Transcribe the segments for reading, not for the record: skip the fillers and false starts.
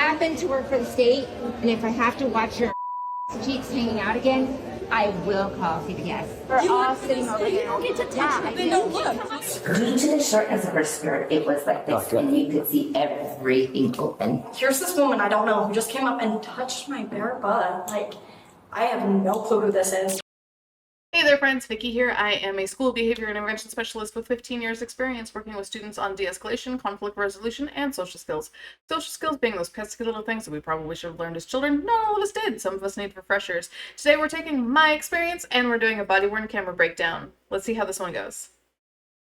happen to work for the state, and if I have to watch your cheeks hanging out again, I will call CPS. We're all sitting over here. You don't get to touch me. No, look. Due to the shortness of her skirt, it was like this, and you could see everything open. Here's this woman I don't know who just came up and touched my bare butt. Like, I have no clue who this is. Hey there friends, Vicky here. I am a school behavior intervention specialist with 15 years experience working with students on de-escalation, conflict resolution, and social skills. Social skills being those pesky little things that we probably should have learned as children. Not all of us did. Some of us need refreshers. Today we're taking my experience and we're doing a body-worn camera breakdown. Let's see how this one goes.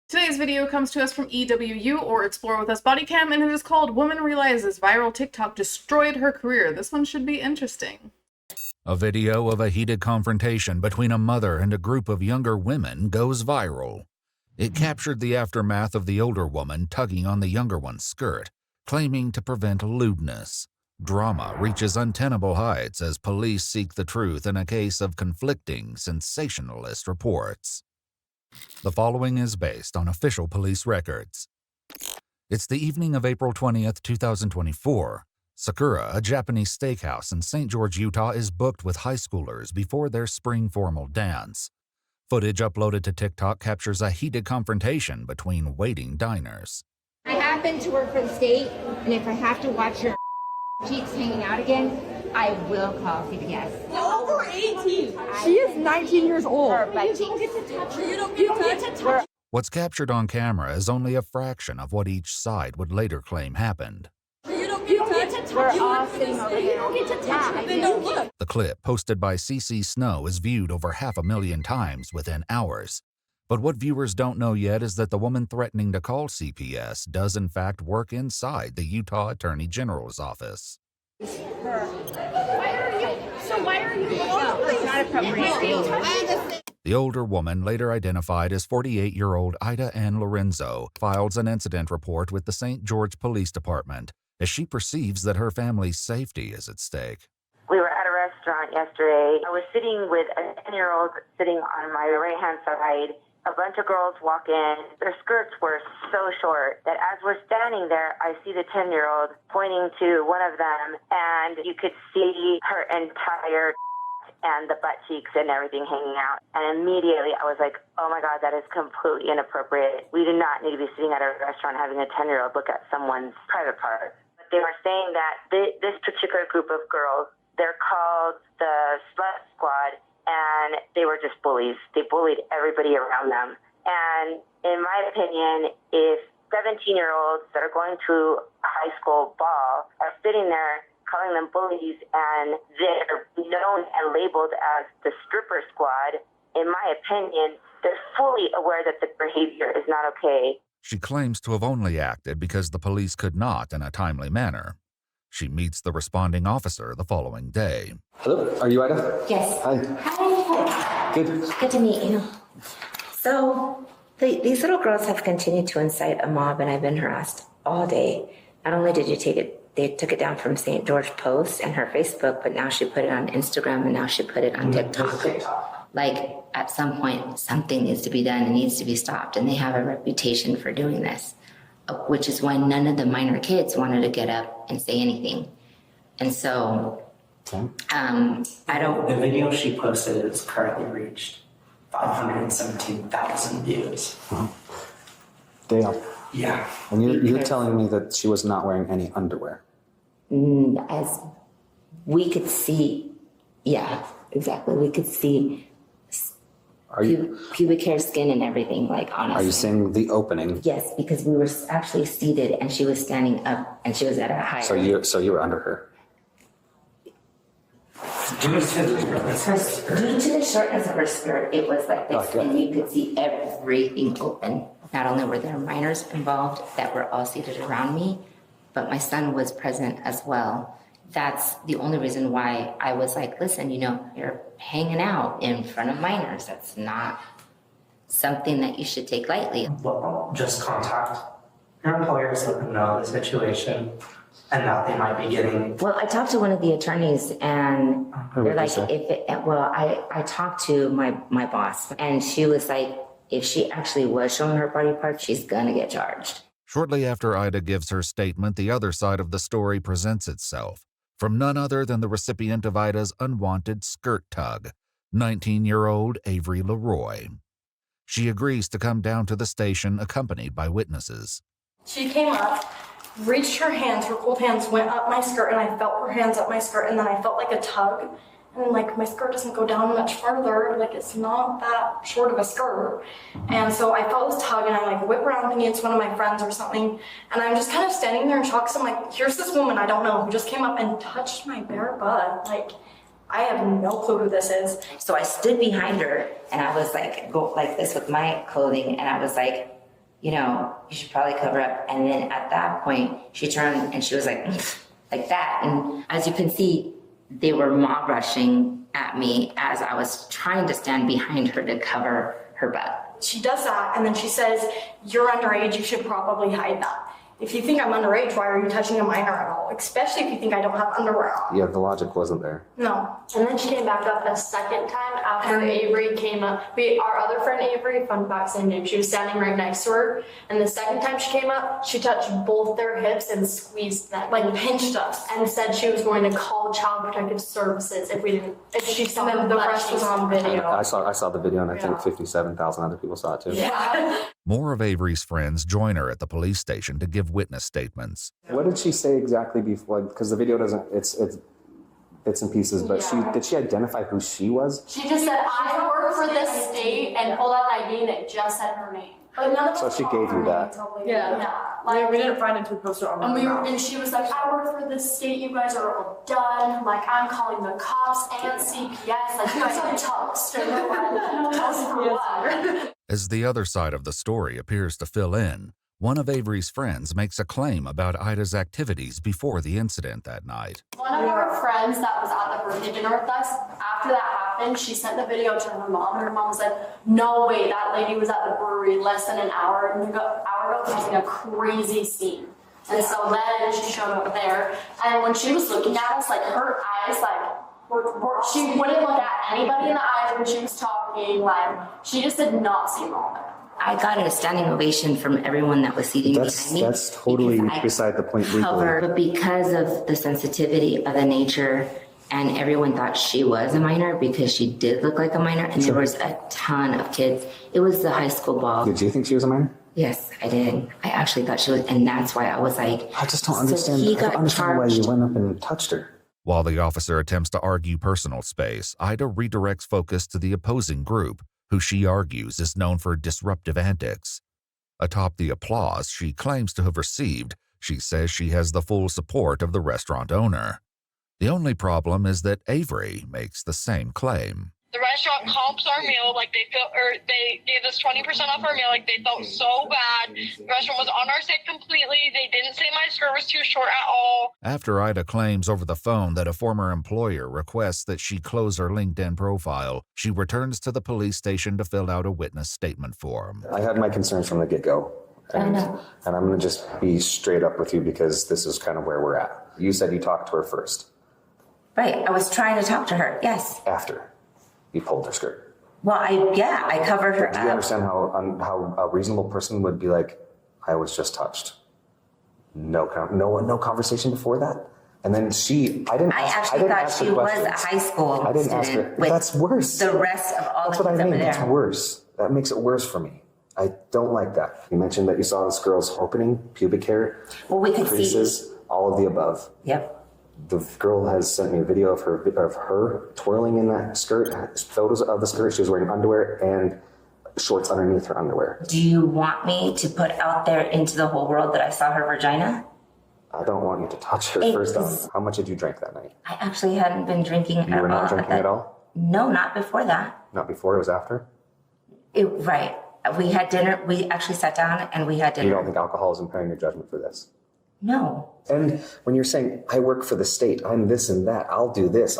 Today's video comes to us from EWU, or Explore With Us Body Cam, and it is called Woman Realizes Viral TikTok Destroyed Her Career. This one should be interesting. A video of a heated confrontation between a mother and a group of younger women goes viral. It captured the aftermath of the older woman tugging on the younger one's skirt, claiming to prevent lewdness. Drama reaches untenable heights as police seek the truth in a case of conflicting, sensationalist reports. The following is based on official police records. It's the evening of April 20th, 2024. Sakura, a Japanese steakhouse in St. George, Utah, is booked with high schoolers before their spring formal dance. Footage uploaded to TikTok captures a heated confrontation between waiting diners. I happen to work for the state, and if I have to watch your cheeks hanging out again, I will call CPS. You're over 18. She is 19 years old. You don't get to touch her. You don't get to touch her. What's captured on camera is only a fraction of what each side would later claim happened. You don't get to touch her. We're all sitting over here. You don't get to touch me. No, look. The clip, posted by CC Snow, is viewed over 500,000 times within hours. But what viewers don't know yet is that the woman threatening to call CPS does in fact work inside the Utah Attorney General's office. Why are you? No, it's not appropriate. The older woman, later identified as 48-year-old Ida Ann Lorenzo, files an incident report with the St. George Police Department as she perceives that her family's safety is at stake. We were at a restaurant yesterday. I was sitting with a 10-year-old sitting on my right-hand side. A bunch of girls walk in. Their skirts were so short that as we're standing there, I see the 10-year-old pointing to one of them, and you could see her entire and the butt cheeks and everything hanging out. And immediately I was like, oh my God, that is completely inappropriate. We do not need to be sitting at a restaurant having a 10-year-old look at someone's private parts. But they were saying that this particular group of girls, they're called the Slut Squad, and they were just bullies. They bullied everybody around them. And in my opinion, if 17-year-olds that are going to a high school ball are sitting there calling them bullies and they're known and labeled as the stripper squad, in my opinion, they're fully aware that the behavior is not okay. She claims to have only acted because the police could not in a timely manner. She meets the responding officer the following day. Hello, are you Ida? Yes. Hi. Hi. Good. Good to meet you. So these little girls have continued to incite a mob, and I've been harassed all day. Not only did they took it down from St. George Post and her Facebook, but now she put it on Instagram, and now she put it on TikTok. Like, at some point, something needs to be done and needs to be stopped, and they have a reputation for doing this, which is why none of the minor kids wanted to get up and say anything. And so, I don't... The video she posted has currently reached 517,000 views. Damn. Yeah. And you're telling me that she was not wearing any underwear? As we could see, yeah, exactly. We could see pubic hair, skin, and everything, like, honestly. Are you saying the opening? Yes, because we were actually seated and she was standing up and she was at a higher. So you were under her? Due to the shortness of her skirt, it was like this, and you could see everything open. Not only were there minors involved that were all seated around me, but my son was present as well. That's the only reason why I was like, listen, you're hanging out in front of minors. That's not something that you should take lightly. Well, just contact your employers, let them know the situation and that they might be getting... Well, I talked to one of the attorneys, and they're like, I talked to my boss, and she was like, if she actually was showing her body parts, she's gonna get charged. Shortly after Ida gives her statement, the other side of the story presents itself from none other than the recipient of Ida's unwanted skirt tug, 19-year-old Avery Leroy. She agrees to come down to the station accompanied by witnesses. She came up, reached her hands, her cold hands went up my skirt, and I felt her hands up my skirt, and then I felt like a tug. And like my skirt doesn't go down much farther, like it's not that short of a skirt. And so I felt this tug and I like whip around thinking it's one of my friends or something. And I'm just kind of standing there in shock. So I'm like, here's this woman I don't know who just came up and touched my bare butt. Like, I have no clue who this is. So I stood behind her and I was like, go like this with my clothing. And I was like, you know, you should probably cover up. And then at that point, she turned and she was like that. And as you can see, they were mob rushing at me as I was trying to stand behind her to cover her butt. She does that, and then she says, you're underage, you should probably hide that. If you think I'm underage, why are you touching a minor at all? Especially if you think I don't have underwear on. Yeah, the logic wasn't there. No. And then she came back up a second time after Avery came up. Our other friend Avery, fun fact, same name, she was standing right next to her. And the second time she came up, she touched both their hips and squeezed them, like pinched us, and said she was going to call Child Protective Services if she saw them. The rest was on video. I saw the video, and I think 57,000 other people saw it too. Yeah. More of Avery's friends join her at the police station to give witness statements. What did she say exactly before? Because the video doesn't, it's bits and pieces, but did she identify who she was? She just said, I work for this state, and pulled out an ID and it just said her name. But none of So us she saw gave her you that. name. Yeah. Like, we didn't find it until we posted it on and she was like, I work for this state, you guys are all done. Like, I'm calling the cops and CPS. Like, you guys are toast. And we're like, toast for what? As the other side of the story appears to fill in, one of Avery's friends makes a claim about Ida's activities before the incident that night. One of our friends that was at the birthday dinner with us, after that happened, she sent the video to her mom. Her mom said, no way, that lady was at the brewery less than an hour ago causing a crazy scene. And so then she showed up there, and when she was looking at us, like her eyes, she wouldn't look at anybody in the eyes when she was talking. Like, she just did not seem normal. I got a standing ovation from everyone that was seating behind me. That's totally beside the point legally. But because of the sensitivity of the nature, and everyone thought she was a minor because she did look like a minor, and there was a ton of kids. It was the high school ball. Did you think she was a minor? Yes, I did. I actually thought she was, and that's why I was like, I just don't understand. He I don't got understand why charged. you went up and touched her. While the officer attempts to argue personal space, Ida redirects focus to the opposing group, who she argues is known for disruptive antics. Atop the applause she claims to have received, she says she has the full support of the restaurant owner. The only problem is that Avery makes the same claim. The restaurant comps our meal, like they gave us 20% off our meal, like they felt so bad. The restaurant was on our side completely. They didn't say my skirt was too short at all. After Ida claims over the phone that a former employer requests that she close her LinkedIn profile, she returns to the police station to fill out a witness statement form. I had my concerns from the get-go. And I'm going to just be straight up with you because this is kind of where we're at. You said you talked to her first. Right, I was trying to talk to her, yes. After you pulled her skirt. Well, I covered her up. Do you understand how a reasonable person would be like, I was just touched? No conversation before that? And then I actually thought she was a high school I didn't ask her. That's worse. The rest of all That's the what I kids mean. over there. That's worse. That makes it worse for me. I don't like that. You mentioned that you saw this girl's opening, pubic hair, Well, we could creases, all of the above. Yep. The girl has sent me a video of her twirling in that skirt, photos of the skirt. She was wearing underwear and shorts underneath her underwear. Do you want me to put out there into the whole world that I saw her vagina? I don't want you to touch her first off. How much did you drink that night? I actually hadn't been drinking at all. You were not drinking at all? No, not before that. Not before, it was after? Right. We had dinner. We actually sat down and we had dinner. You don't think alcohol is impairing your judgment for this? No. And when you're saying, I work for the state, I'm this and that, I'll do this,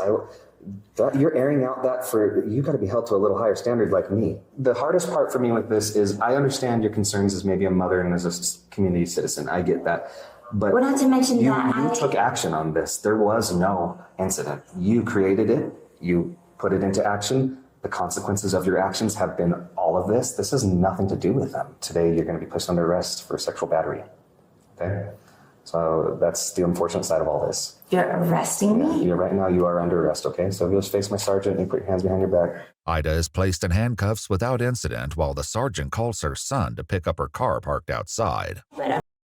you're airing out that you got to be held to a little higher standard like me. The hardest part for me with this is I understand your concerns as maybe a mother and as a community citizen. I get that. But well, not to mention you that took action on this. There was no incident. You created it. You put it into action. The consequences of your actions have been all of this. This has nothing to do with them. Today, you're going to be placed under arrest for sexual battery. Okay? So that's the unfortunate side of all this. You're arresting me? Right now you are under arrest, okay? So if you'll just face my sergeant and put your hands behind your back. Ida is placed in handcuffs without incident while the sergeant calls her son to pick up her car parked outside.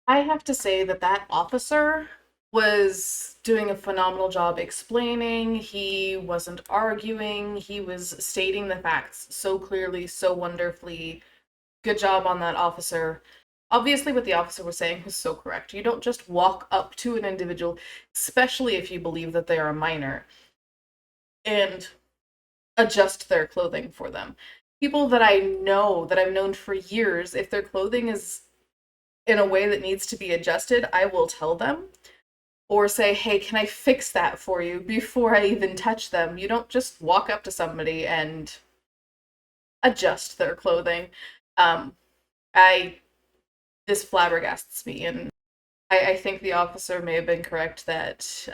I have to say that officer was doing a phenomenal job explaining. He wasn't arguing. He was stating the facts so clearly, so wonderfully. Good job on that, officer. Obviously, what the officer was saying was so correct. You don't just walk up to an individual, especially if you believe that they are a minor, and adjust their clothing for them. People that I know, that I've known for years, if their clothing is in a way that needs to be adjusted, I will tell them or say, hey, can I fix that for you before I even touch them? You don't just walk up to somebody and adjust their clothing. This flabbergasts me, and I think the officer may have been correct that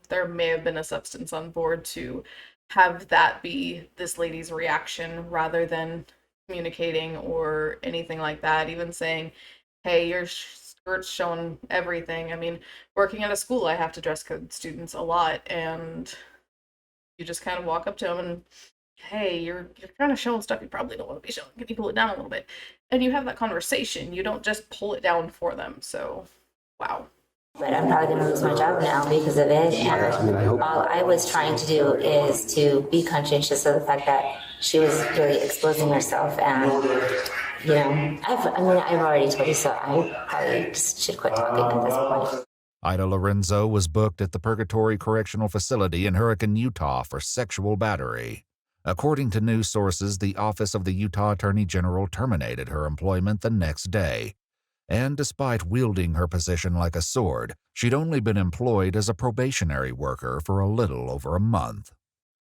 there may have been a substance on board to have that be this lady's reaction rather than communicating or anything like that, even saying, hey, your skirt's showing everything. I mean, working at a school, I have to dress code students a lot, and you just kind of walk up to them and, hey, you're kind of showing stuff you probably don't want to be showing. Can you pull it down a little bit? And you have that conversation. You don't just pull it down for them. So, wow. But I'm probably going to lose my job now because of it. And all I was trying to do is to be conscientious of the fact that she was really exposing herself. And, you know, I've already told you, so I probably just should quit talking at this point. Ida Lorenzo was booked at the Purgatory Correctional Facility in Hurricane, Utah for sexual battery. According to news sources, the Office of the Utah Attorney General terminated her employment the next day. And despite wielding her position like a sword, she'd only been employed as a probationary worker for a little over a month.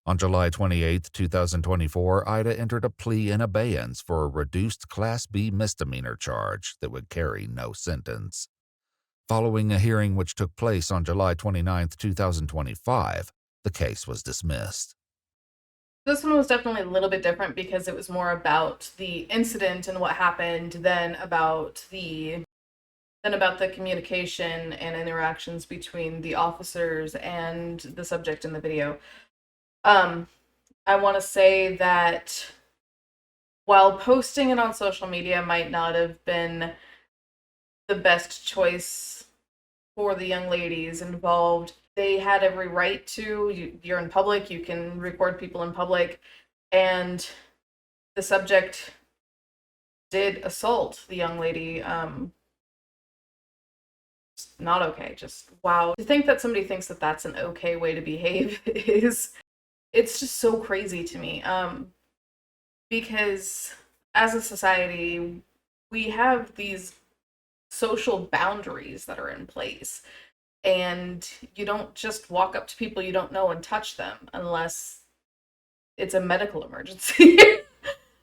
On July 28, 2024, Ida entered a plea in abeyance for a reduced Class B misdemeanor charge that would carry no sentence. Following a hearing which took place on July 29, 2025, the case was dismissed. This one was definitely a little bit different because it was more about the incident and what happened than about the communication and interactions between the officers and the subject in the video. I want to say that while posting it on social media might not have been the best choice for the young ladies involved, they had every right to. You're in public, you can record people in public, and the subject did assault the young lady. Not okay, just wow. To think that somebody thinks that that's an okay way to behave it's just so crazy to me. Because as a society, we have these social boundaries that are in place. And you don't just walk up to people you don't know and touch them unless it's a medical emergency.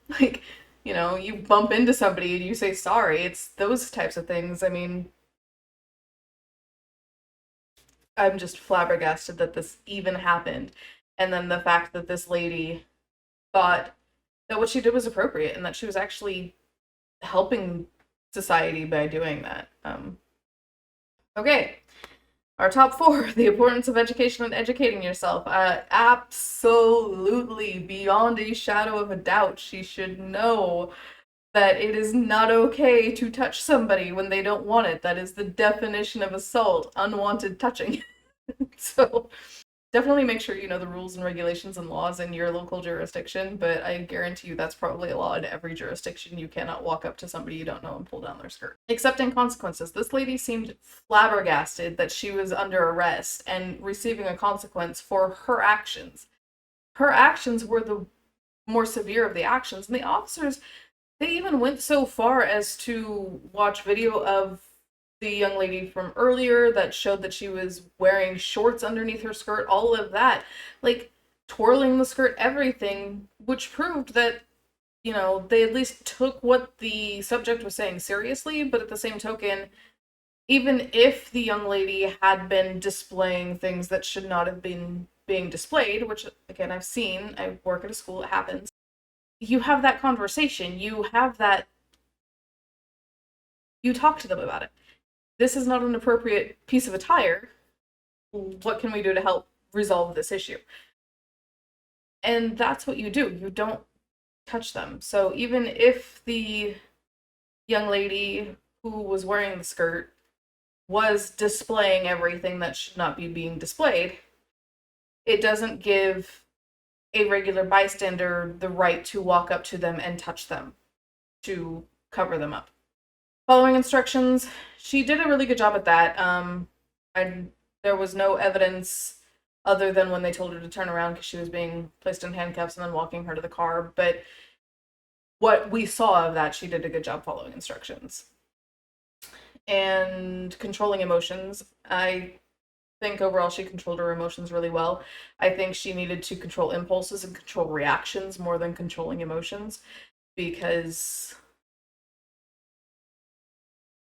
Like, you know, you bump into somebody and you say sorry. It's those types of things. I mean, I'm just flabbergasted that this even happened. And then the fact that this lady thought that what she did was appropriate and that she was actually helping society by doing that. Okay. Our top 4, the importance of education and educating yourself. Absolutely, beyond a shadow of a doubt, she should know that it is not okay to touch somebody when they don't want it. That is the definition of assault, unwanted touching. So definitely make sure you know the rules and regulations and laws in your local jurisdiction, but I guarantee you that's probably a law in every jurisdiction. You cannot walk up to somebody you don't know and pull down their skirt. Accepting consequences. This lady seemed flabbergasted that she was under arrest and receiving a consequence for her actions. Her actions were the more severe of the actions, and the officers, they even went so far as to watch video of the young lady from earlier that showed that she was wearing shorts underneath her skirt, all of that, like twirling the skirt, everything, which proved that, you know, they at least took what the subject was saying seriously. But at the same token, even if the young lady had been displaying things that should not have been being displayed, which again, I've seen, I work at a school, it happens, you have that conversation, you have that, you talk to them about it. this is not an appropriate piece of attire. What can we do to help resolve this issue? And that's what you do. You don't touch them. So even if the young lady who was wearing the skirt was displaying everything that should not be being displayed, it doesn't give a regular bystander the right to walk up to them and touch them to cover them up. Following instructions, she did a really good job at that. There was no evidence other than when they told her to turn around because she was being placed in handcuffs and then walking her to the car. But what we saw of that, she did a good job following instructions. And controlling emotions, I think overall she controlled her emotions really well. I think she needed to control impulses and control reactions more than controlling emotions, because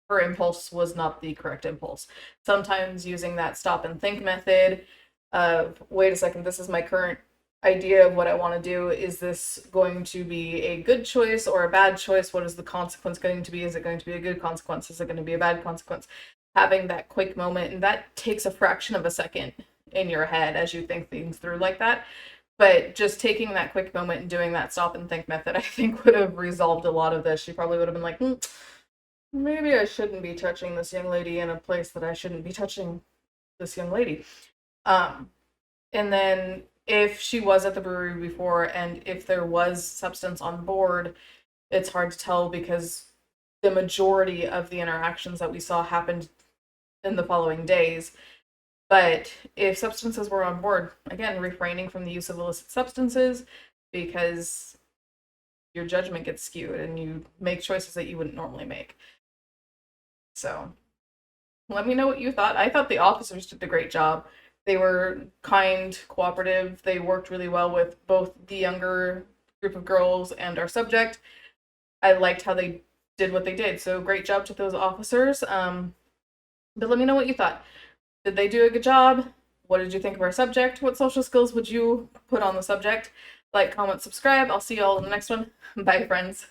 her impulse was not the correct impulse. Sometimes using that stop and think method of, wait a second, this is my current idea of what I want to do. Is this going to be a good choice or a bad choice? What is the consequence going to be? Is it going to be a good consequence? Is it going to be a bad consequence? Having that quick moment, and that takes a fraction of a second in your head as you think things through like that. But just taking that quick moment and doing that stop and think method, I think would have resolved a lot of this. She probably would have been like, maybe I shouldn't be touching this young lady in a place that I shouldn't be touching this young lady. And then if she was at the brewery before and if there was substance on board, it's hard to tell because the majority of the interactions that we saw happened in the following days. But if substances were on board, again, refraining from the use of illicit substances, because your judgment gets skewed and you make choices that you wouldn't normally make. So let me know what you thought. I thought the officers did a great job. They were kind, cooperative. They worked really well with both the younger group of girls and our subject. I liked how they did what they did. So great job to those officers. But let me know what you thought. Did they do a good job? What did you think of our subject? What social skills would you put on the subject? Like, comment, subscribe. I'll see you all in the next one. Bye, friends.